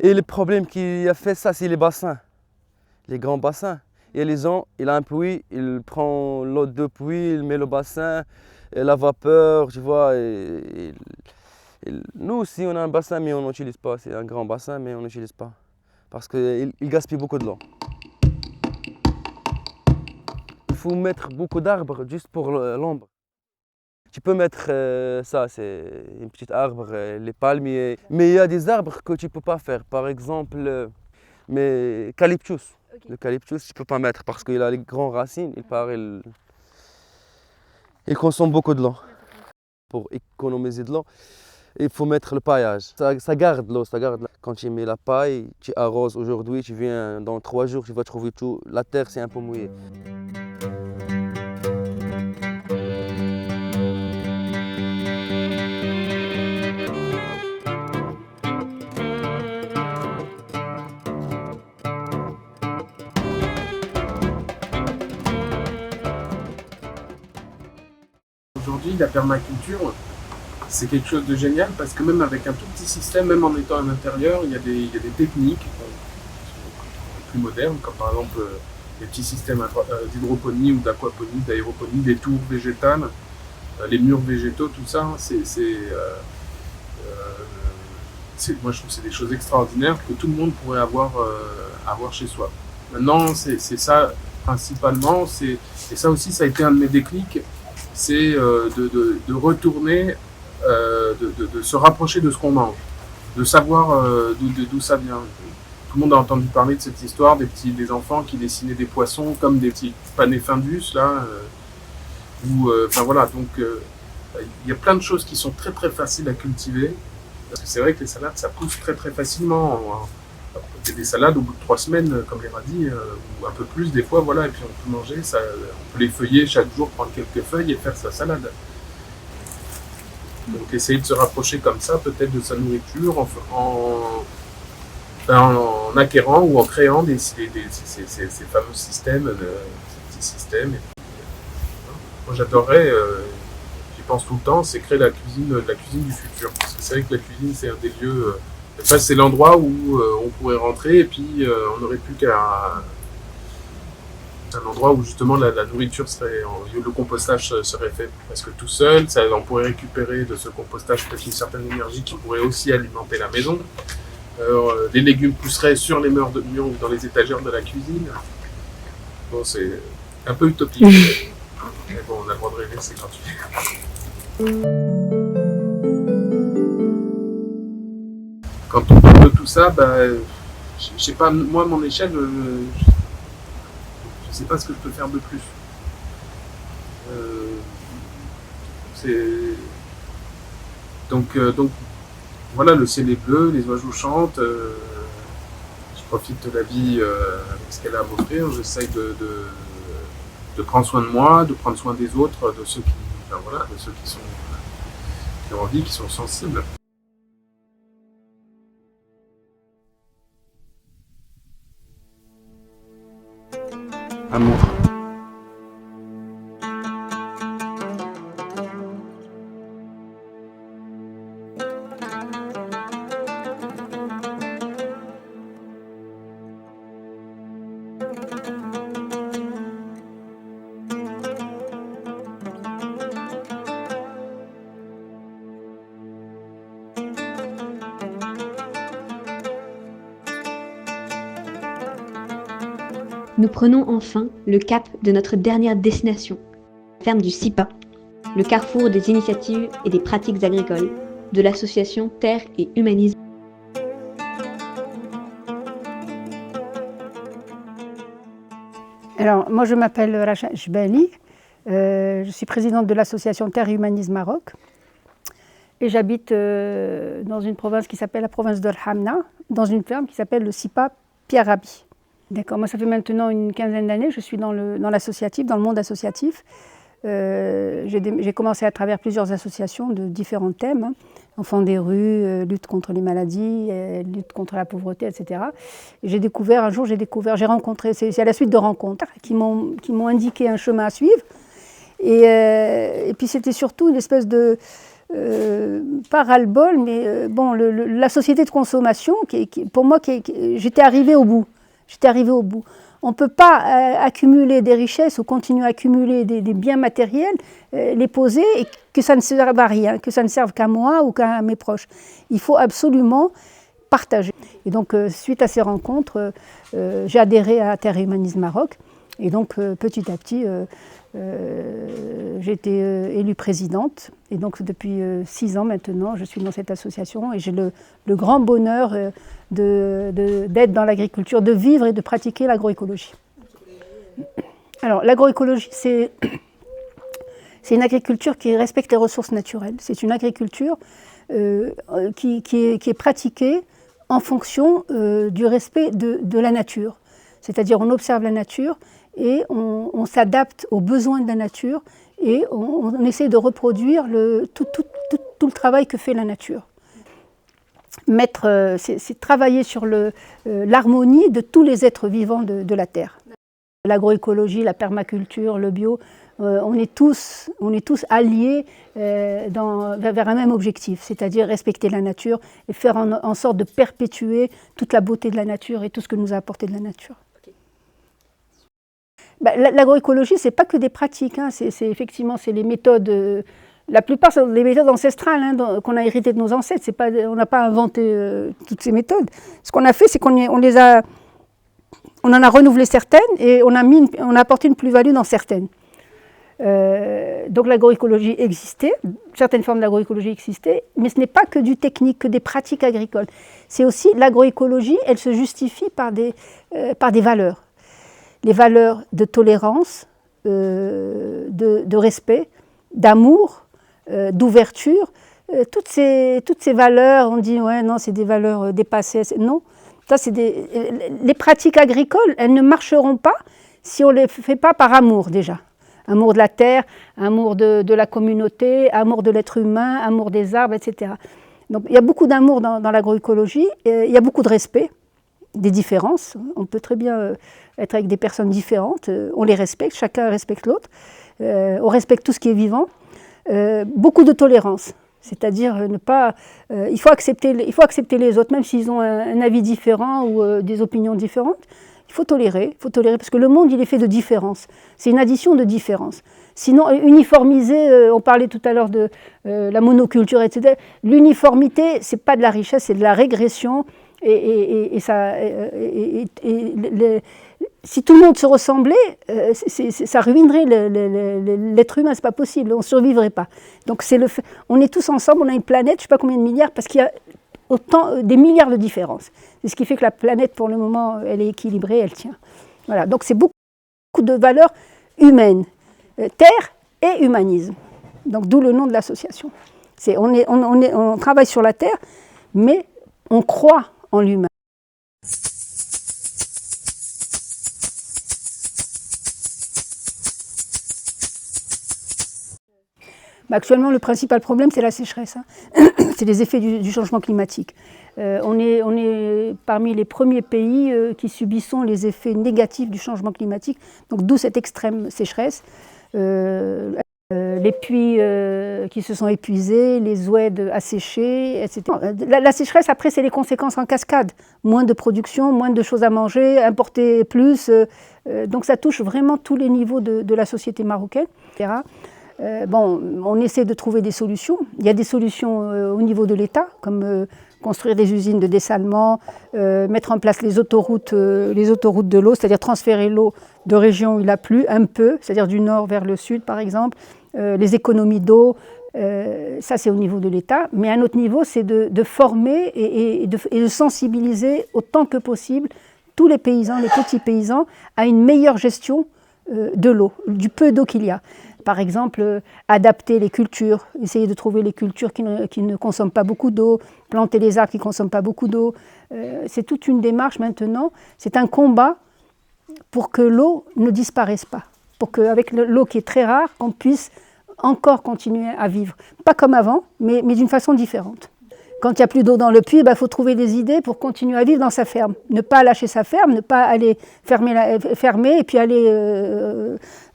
Et le problème qui a fait ça, c'est les bassins, les grands bassins. Et les gens, il a un puits, il prend l'eau de puits, il met le bassin, et la vapeur, tu vois. Nous aussi, on a un bassin, mais on n'utilise pas. C'est un grand bassin, mais on n'utilise pas. Parce qu'il gaspille beaucoup de l'eau. Il faut mettre beaucoup d'arbres juste pour l'ombre. Tu peux mettre ça, c'est une petite arbre, les palmiers. Mais il y a des arbres que tu ne peux pas faire. Par exemple, mais l'eucalyptus. Okay. L'eucalyptus, tu ne peux pas mettre parce qu'il a les grandes racines. Il consomme beaucoup de l'eau. Pour économiser de l'eau, il faut mettre le paillage. Ça garde l'eau, ça garde. Quand tu mets la paille, tu arroses aujourd'hui, tu viens dans 3 jours, tu vas trouver tout. La terre, c'est un peu mouillé. l'agroécologie, la permaculture, c'est quelque chose de génial parce que même avec un tout petit système, même en étant à l'intérieur, il y a des techniques qui sont plus modernes, comme par exemple les petits systèmes d'hydroponie ou d'aquaponie, d'aéroponie, des tours végétales, les murs végétaux, tout ça, moi je trouve que c'est des choses extraordinaires que tout le monde pourrait avoir chez soi. Maintenant, c'est ça principalement, et ça aussi, ça a été un de mes déclics, c'est de retourner, de se rapprocher de ce qu'on mange, de savoir d'où ça vient. Tout le monde a entendu parler de cette histoire des enfants qui dessinaient des poissons comme des petits panéfindus, là, enfin voilà, donc il y a plein de choses qui sont très très faciles à cultiver, parce que c'est vrai que les salades, ça pousse très très facilement. Il y a des salades au bout de 3 semaines, comme les radis, ou un peu plus des fois, voilà, et puis on peut manger, on peut les feuiller chaque jour, prendre quelques feuilles et faire sa salade. Donc essayer de se rapprocher comme ça, peut-être de sa nourriture, en acquérant ou en créant ces fameux systèmes, ces petits systèmes. Moi j'adorerais, j'y pense tout le temps, c'est créer la cuisine du futur. Parce que c'est vrai que la cuisine, c'est un des lieux, enfin, c'est l'endroit où on pourrait rentrer et puis on n'aurait plus qu'à un endroit où justement la nourriture le compostage serait fait presque tout seul. On pourrait récupérer de ce compostage peut-être une certaine énergie qui pourrait aussi alimenter la maison. Les légumes pousseraient sur les murs ou dans les étagères de la cuisine. Bon, c'est un peu utopique. Mais bon, on a le droit de rêver, c'est gratuit. Quand on parle de tout ça, je sais pas, moi, à mon échelle, je sais pas ce que je peux faire de plus. Donc voilà, le ciel est bleu, les oiseaux chantent, je profite de la vie avec ce qu'elle a à m'offrir, j'essaye de prendre soin de moi, de prendre soin des autres, de ceux qui ont envie, qui sont sensibles. Amour. Nous prenons enfin le cap de notre dernière destination, la ferme du SIPA, le carrefour des initiatives et des pratiques agricoles de l'association Terre et Humanisme. Alors, moi je m'appelle Racha Jbali, je suis présidente de l'association Terre et Humanisme Maroc et j'habite dans une province qui s'appelle la province de Hamna, dans une ferme qui s'appelle le SIPA Piarabi. D'accord, moi ça fait maintenant une quinzaine d'années, je suis dans l'associatif, dans le monde associatif. J'ai commencé à travers plusieurs associations de différents thèmes, enfants des rues, lutte contre les maladies, lutte contre la pauvreté, etc. Et j'ai rencontré, c'est à la suite de rencontres qui m'ont indiqué un chemin à suivre. Et puis c'était surtout une espèce de, pas ras-le-bol, mais bon, la société de consommation, pour moi, j'étais arrivée au bout. On ne peut pas accumuler des richesses ou continuer à accumuler des biens matériels, les poser et que ça ne serve à rien, que ça ne serve qu'à moi ou qu'à mes proches. Il faut absolument partager. Et donc, suite à ces rencontres, j'ai adhéré à Terre et Humanisme Maroc. Et donc, petit à petit, j'ai été élue présidente. Et donc, depuis 6 ans maintenant, je suis dans cette association et j'ai le grand bonheur d'être dans l'agriculture, de vivre et de pratiquer l'agroécologie. Alors, l'agroécologie, c'est une agriculture qui respecte les ressources naturelles. C'est une agriculture qui est pratiquée en fonction du respect de la nature. C'est-à-dire, on observe la nature et on s'adapte aux besoins de la nature et on essaie de reproduire tout le travail que fait la nature. C'est travailler sur l'harmonie de tous les êtres vivants de la Terre. L'agroécologie, la permaculture, le bio, on est tous alliés vers un même objectif, c'est-à-dire respecter la nature et faire en sorte de perpétuer toute la beauté de la nature et tout ce que nous a apporté de la nature. L'agroécologie, ce n'est pas que des pratiques, hein, effectivement, c'est les méthodes, la plupart sont des méthodes ancestrales hein, qu'on a héritées de nos ancêtres. On n'a pas inventé toutes ces méthodes. Ce qu'on a fait, c'est qu'on en a renouvelé certaines et on a apporté une plus-value dans certaines. Donc l'agroécologie existait, certaines formes d'agroécologie existaient, mais ce n'est pas que du technique, que des pratiques agricoles. C'est aussi l'agroécologie, elle se justifie par des valeurs. Les valeurs de tolérance, de respect, d'amour, d'ouverture. Toutes ces valeurs, on dit ouais non c'est des valeurs dépassées. Non, ça c'est les pratiques agricoles, elles ne marcheront pas si on ne les fait pas par amour déjà. Amour de la terre, amour de la communauté, amour de l'être humain, amour des arbres, etc. Donc il y a beaucoup d'amour dans l'agroécologie, il y a beaucoup de respect, des différences. On peut très bien être avec des personnes différentes, on les respecte, chacun respecte l'autre, on respecte tout ce qui est vivant. Beaucoup de tolérance, c'est-à-dire il faut accepter les autres, même s'ils ont un avis différent ou des opinions différentes. Il faut tolérer, parce que le monde, il est fait de différences. C'est une addition de différences. Sinon, uniformiser, on parlait tout à l'heure de la monoculture, etc. L'uniformité, ce n'est pas de la richesse, c'est de la régression. Si tout le monde se ressemblait, ça ruinerait l'être humain, ce n'est pas possible, on ne survivrait pas. Donc on est tous ensemble, on a une planète, je ne sais pas combien de milliards, parce qu'il y a des milliards de différences. C'est ce qui fait que la planète, pour le moment, elle est équilibrée, elle tient. Voilà, donc c'est beaucoup de valeurs humaines, terre et humanisme. Donc d'où le nom de l'association. On travaille sur la terre, mais on croit en l'humain. Actuellement, le principal problème, c'est la sécheresse. Hein. C'est les effets du changement climatique. On est parmi les premiers pays qui subissons les effets négatifs du changement climatique, donc d'où cette extrême sécheresse. Les puits qui se sont épuisés, les oueds asséchés, etc. La sécheresse, après, c'est les conséquences en cascade. Moins de production, moins de choses à manger, importer plus. Donc ça touche vraiment tous les niveaux de la société marocaine, etc. On essaie de trouver des solutions. Il y a des solutions au niveau de l'État, comme construire des usines de dessalement, mettre en place les autoroutes de l'eau, c'est-à-dire transférer l'eau de régions où il a plu, un peu, c'est-à-dire du nord vers le sud par exemple, les économies d'eau, ça c'est au niveau de l'État. Mais à un autre niveau, c'est de former et de sensibiliser autant que possible tous les paysans, les petits paysans, à une meilleure gestion de l'eau, du peu d'eau qu'il y a. Par exemple, adapter les cultures, essayer de trouver les cultures qui ne consomment pas beaucoup d'eau, planter les arbres qui ne consomment pas beaucoup d'eau. C'est toute une démarche maintenant, c'est un combat pour que l'eau ne disparaisse pas, pour qu'avec l'eau qui est très rare, on puisse encore continuer à vivre. Pas comme avant, mais d'une façon différente. Quand il n'y a plus d'eau dans le puits, il faut trouver des idées pour continuer à vivre dans sa ferme. Ne pas lâcher sa ferme, ne pas aller fermer et puis aller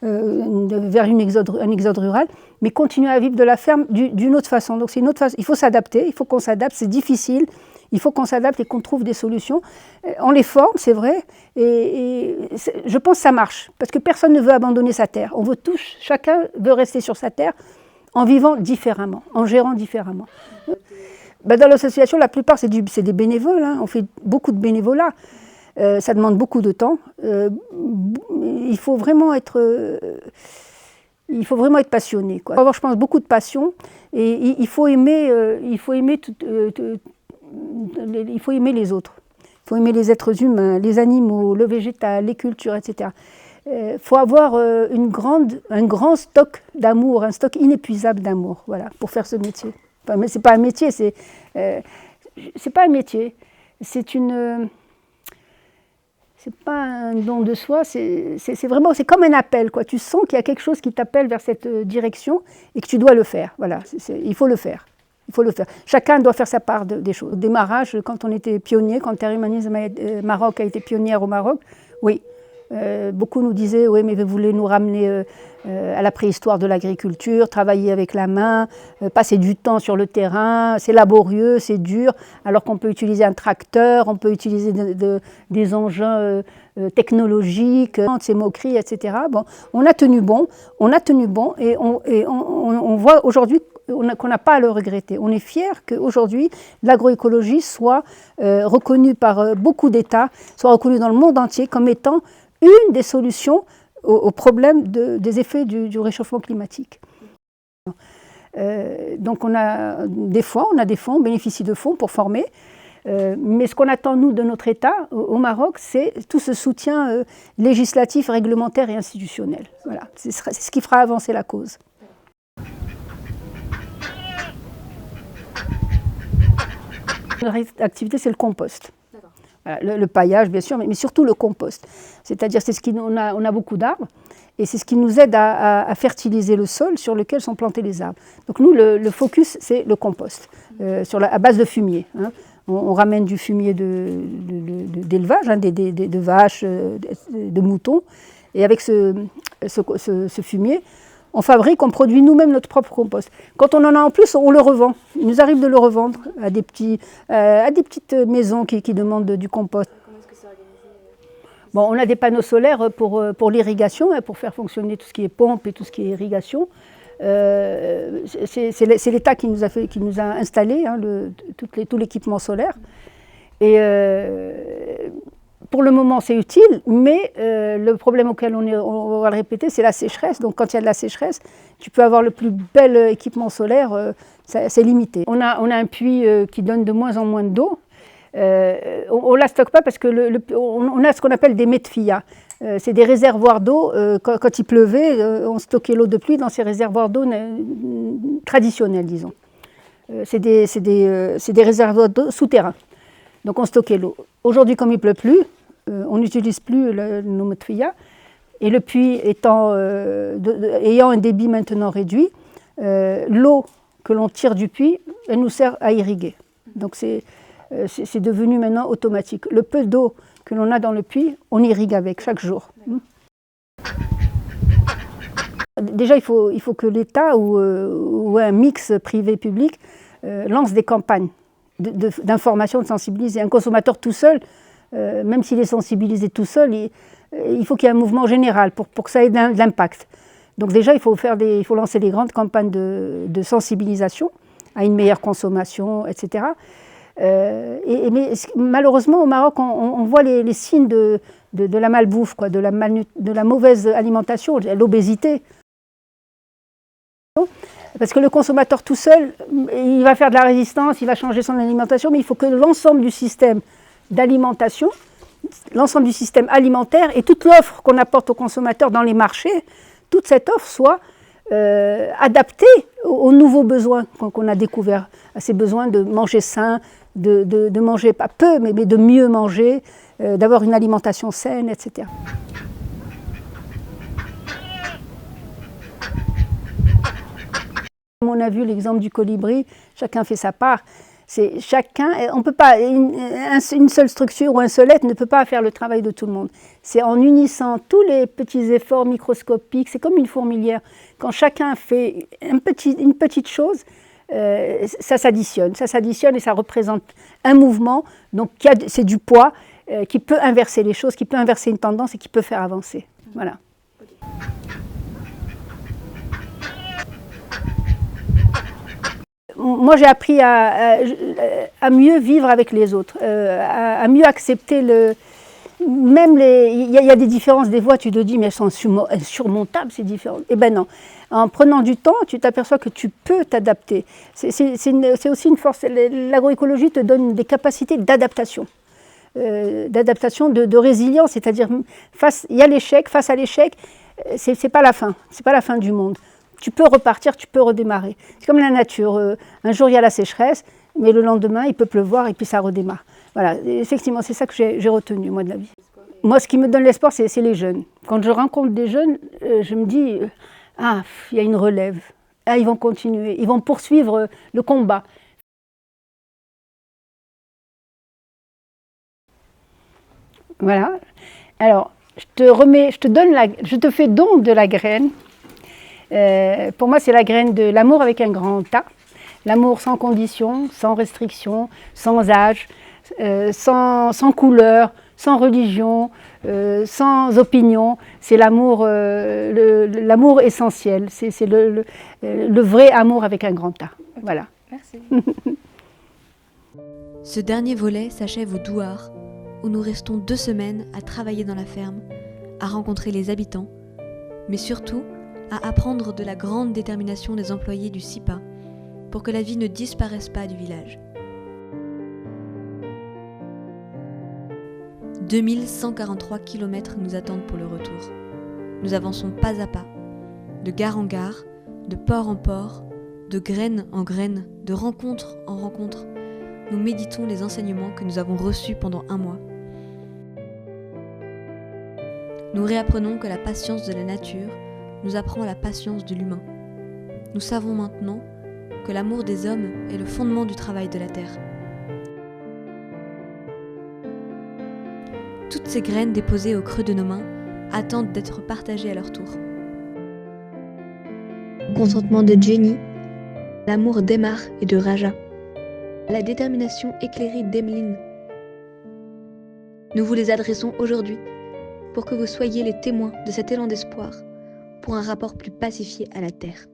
vers un exode rural, mais continuer à vivre de la ferme d'une autre façon. Donc c'est une autre façon. Il faut s'adapter, il faut qu'on s'adapte, c'est difficile. Il faut qu'on s'adapte et qu'on trouve des solutions. On les forme, c'est vrai, et je pense que ça marche, parce que personne ne veut abandonner sa terre. Chacun veut rester sur sa terre en vivant différemment, en gérant différemment. Dans l'association, la plupart, c'est des bénévoles. Hein. On fait beaucoup de bénévolat. Ça demande beaucoup de temps. Il faut vraiment être passionné. Il faut avoir, je pense, beaucoup de passion. Et il faut aimer les autres. Il faut aimer les êtres humains, les animaux, le végétal, les cultures, etc. Il faut avoir un grand stock d'amour, un stock inépuisable d'amour, voilà, pour faire ce métier. Enfin, mais c'est pas un métier, c'est pas un métier. C'est pas un don de soi, c'est comme un appel, quoi. Tu sens qu'il y a quelque chose qui t'appelle vers cette direction et que tu dois le faire. Voilà, il faut le faire. Il faut le faire. Chacun doit faire sa part des choses. Au démarrage, quand on était pionnier, quand Terre Humanisme Maroc a été pionnière au Maroc, oui, Beaucoup nous disaient, oui, mais vous voulez nous ramener à la préhistoire de l'agriculture, travailler avec la main, passer du temps sur le terrain, c'est laborieux, c'est dur, alors qu'on peut utiliser un tracteur, on peut utiliser des engins technologiques, ces moqueries, etc. Bon, on a tenu bon et on voit aujourd'hui qu'on n'a pas à le regretter. On est fiers qu'aujourd'hui, l'agroécologie soit reconnue par beaucoup d'États, soit reconnue dans le monde entier comme étant une des solutions au problème des effets du réchauffement climatique. Donc on a des fonds, on bénéficie de fonds pour former, mais ce qu'on attend nous de notre État au Maroc, c'est tout ce soutien législatif, réglementaire et institutionnel. Voilà, c'est ce qui fera avancer la cause. Notre activité, c'est le compost. Voilà, le paillage, bien sûr, mais surtout le compost. C'est-à-dire, on a beaucoup d'arbres, et c'est ce qui nous aide à fertiliser le sol sur lequel sont plantés les arbres. Donc nous, le focus, c'est le compost, à base de fumier. Hein. On ramène du fumier d'élevage, hein, de vaches, de moutons, et avec ce fumier, on produit nous-mêmes notre propre compost. Quand on en a en plus, on le revend. Il nous arrive de le revendre à des petites maisons qui demandent du compost. Comment est-ce que c'est organisé ? Bon, on a des panneaux solaires pour l'irrigation, pour faire fonctionner tout ce qui est pompe et tout ce qui est irrigation. C'est l'État qui nous a installé hein, tout l'équipement solaire. Et pour le moment, c'est utile, mais le problème auquel on va le répéter, c'est la sécheresse. Donc, quand il y a de la sécheresse, tu peux avoir le plus bel équipement solaire, c'est limité. On a un puits qui donne de moins en moins d'eau. On ne la stocke pas parce qu'on a ce qu'on appelle des métfillas. C'est des réservoirs d'eau. Quand il pleuvait, on stockait l'eau de pluie dans ces réservoirs d'eau traditionnels, disons. C'est des réservoirs d'eau souterrains. Donc, on stockait l'eau. Aujourd'hui, comme il ne pleut plus, on n'utilise plus nos métfillas. Et le puits ayant un débit maintenant réduit, l'eau que l'on tire du puits, elle nous sert à irriguer. Donc, c'est devenu maintenant automatique. Le peu d'eau que l'on a dans le puits, on irrigue avec chaque jour. Déjà, il faut que l'État ou un mix privé-public lance des campagnes d'information, de sensibiliser. Un consommateur tout seul, même s'il est sensibilisé tout seul, il faut qu'il y ait un mouvement général pour que ça ait de l'impact. Donc déjà, il faut lancer des grandes campagnes de sensibilisation à une meilleure consommation, etc. Mais malheureusement, au Maroc, on voit les signes de la malbouffe, de la mauvaise alimentation, de l'obésité. Parce que le consommateur tout seul, il va faire de la résistance, il va changer son alimentation, mais il faut que l'ensemble du système d'alimentation, l'ensemble du système alimentaire et toute l'offre qu'on apporte aux consommateurs dans les marchés, toute cette offre soit adaptée aux nouveaux besoins qu'on a découverts, à ces besoins de manger sain, de manger pas peu, mais de mieux manger, d'avoir une alimentation saine, etc. On a vu l'exemple du colibri, chacun fait sa part. On peut pas, une seule structure ou un seul être ne peut pas faire le travail de tout le monde. C'est en unissant tous les petits efforts microscopiques, c'est comme une fourmilière. Quand chacun fait une petite chose, ça s'additionne et ça représente un mouvement. Donc c'est du poids qui peut inverser les choses, qui peut inverser une tendance et qui peut faire avancer. Voilà. Moi, j'ai appris à mieux vivre avec les autres, à mieux accepter il y a des différences des voix, tu te dis, mais elles sont insurmontables, ces différences. Eh bien non. En prenant du temps, tu t'aperçois que tu peux t'adapter. C'est aussi une force. L'agroécologie te donne des capacités d'adaptation, de résilience, c'est-à-dire il y a l'échec, face à l'échec, c'est pas la fin, c'est pas la fin du monde. Tu peux repartir, tu peux redémarrer. C'est comme la nature. Un jour, il y a la sécheresse, mais le lendemain, il peut pleuvoir et puis ça redémarre. Voilà, effectivement, c'est ça que j'ai retenu, moi, de la vie. Moi, ce qui me donne l'espoir, c'est les jeunes. Quand je rencontre des jeunes, je me dis, il y a une relève. Ils vont continuer, ils vont poursuivre le combat. Voilà. Alors, je te fais don de la graine. Pour moi, c'est la graine de l'amour avec un grand A. L'amour sans condition, sans restriction, sans âge, sans couleur, sans religion, sans opinion. C'est l'amour essentiel. C'est le vrai amour avec un grand A. Okay. Voilà. Merci. Ce dernier volet s'achève au Douar, où nous restons 2 semaines à travailler dans la ferme, à rencontrer les habitants, mais surtout à apprendre de la grande détermination des employés du SIPA pour que la vie ne disparaisse pas du village. 2143 km nous attendent pour le retour. Nous avançons pas à pas, de gare en gare, de port en port, de graine en graine, de rencontre en rencontre. Nous méditons les enseignements que nous avons reçus pendant 1 mois. Nous réapprenons que la patience de la nature nous apprend la patience de l'humain. Nous savons maintenant que l'amour des hommes est le fondement du travail de la terre. Toutes ces graines déposées au creux de nos mains attendent d'être partagées à leur tour. Le consentement de Jenny, l'amour d'Emar et de Raja, la détermination éclairée d'Emeline. Nous vous les adressons aujourd'hui pour que vous soyez les témoins de cet élan d'espoir pour un rapport plus pacifié à la Terre.